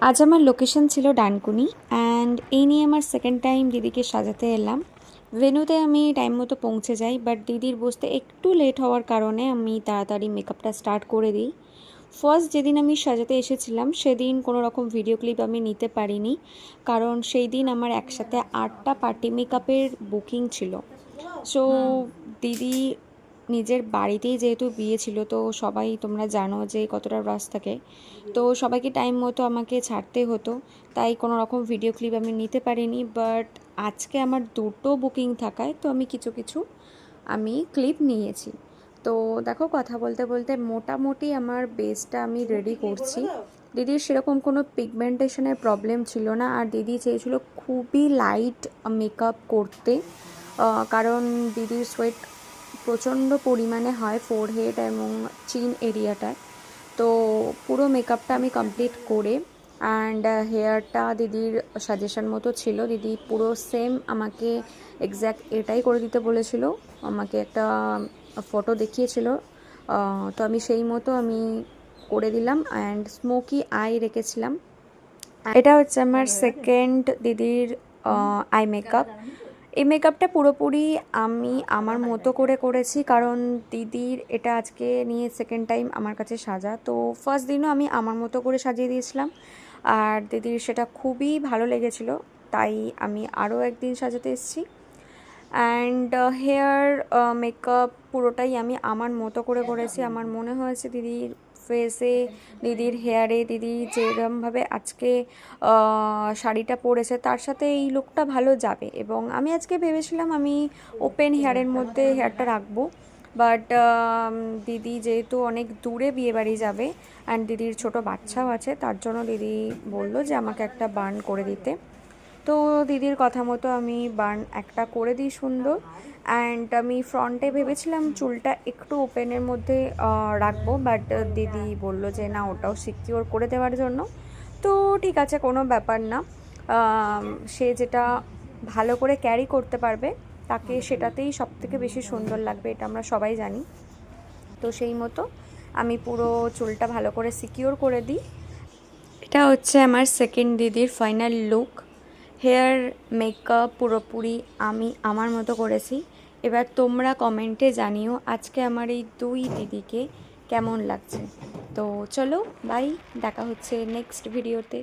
আজ আমার লোকেশন ছিল ডানকুনি অ্যান্ড এই নিয়ে আমার সেকেন্ড টাইম দিদিকে সাজাতে এলাম। ভেন্যুতে আমি টাইম মতো পৌঁছে যাই, বাট দিদির বসতে একটু লেট হওয়ার কারণে আমি তাড়াতাড়ি মেকআপটা স্টার্ট করে দিই। ফার্স্ট যেদিন আমি সাজাতে এসেছিলাম সেদিন কোনো রকম ভিডিও ক্লিপ আমি নিতে পারিনি, কারণ সেই দিন আমার একসাথে 8টা পার্টি মেকআপের বুকিং ছিল। সো দিদি নিজের বাড়িতেই যেহেতু বিয়ে ছিল, তো সবাই তোমরা জানো যে কতটা রাশ থাকে, তো সবাইকে টাইম মতো আমাকে ছাড়তে হতো, তাই কোনো রকম ভিডিও ক্লিপ আমি নিতে পারিনি। বাট আজকে আমার দুটো বুকিং থাকায় তো আমি কিছু কিছু ক্লিপ নিয়েছি। তো দেখো, কথা বলতে বলতে মোটামুটি আমার বেসটা আমি রেডি করছি। দিদির সেরকম কোনো পিগমেন্টেশনের প্রবলেম ছিল না, আর দিদি চেয়েছিল খুবই লাইট মেকআপ করতে, কারণ দিদির সোয়েট প্রচণ্ড পরিমাণে হয় ফোরহেড এবং চিন এরিয়াটায়। তো পুরো মেকআপটা আমি কমপ্লিট করে অ্যান্ড হেয়ারটা দিদির সাজেশন মতো ছিল। দিদি পুরো সেম আমাকে এক্স্যাক্ট এটাই করে দিতে বলেছিল, আমাকে একটা ফটো দেখিয়েছিল, তো আমি সেই মতো আমি করে দিলাম অ্যান্ড স্মোকি আই রেখেছিলাম। এটা হচ্ছে আমার সেকেন্ড দিদির আই মেকআপ। এই মেকআপটা পুরোপুরি আমি আমার মতো করে করেছি, কারণ দিদির এটা আজকে নিয়ে সেকেন্ড টাইম আমার কাছে সাজা। তো ফার্স্ট দিনও আমি আমার মতো করে সাজিয়ে দিয়েছিলাম, আর দিদির সেটা খুবই ভালো লেগেছিল, তাই আমি আরও একদিন সাজাতে এসেছি। অ্যান্ড হেয়ার মেকআপ পুরোটাই আমি আমার মতো করে করেছি। আমার মনে হয়েছে দিদির ফেসে, দিদির হেয়ারে, দিদি যেরকমভাবে আজকে শাড়িটা পরেছে তার সাথে এই লুকটা ভালো যাবে। এবং আমি আজকে ভেবেছিলাম আমি ওপেন হেয়ারের মধ্যে হেয়ারটা রাখবো, বাট দিদি যেহেতু অনেক দূরে বিয়েবাড়ি যাবে অ্যান্ড দিদির ছোট বাচ্চাও আছে, তার জন্য দিদি বললো যে আমাকে একটা বার্ন করে দিতে। তো দিদির কথা মতো আমি বার্ন একটা করে দিই সুন্দর। অ্যান্ড আমি ফ্রন্টে ভেবেছিলাম চুলটা একটু ওপেনের মধ্যে রাখবো, বাট দিদি বললো যে না, ওটাও সিকিওর করে দেওয়ার জন্য। তো ঠিক আছে, কোনো ব্যাপার না, সে যেটা ভালো করে ক্যারি করতে পারবে তাকে সেটাতেই সবথেকে বেশি সুন্দর লাগবে, এটা আমরা সবাই জানি। তো সেই মতো আমি পুরো চুলটা ভালো করে সিকিওর করে দিই। এটা হচ্ছে আমার সেকেন্ড দিদির ফাইনাল লুক। হেয়ার মেকআপ পুরোপুরি আমি আমার মতো করেছি। এবার তোমরা কমেন্টে জানিও আজকে আমার এই দুই দিদিকে কেমন লাগছে। তো চলো, বাই, দেখা হচ্ছে নেক্সট ভিডিওতে।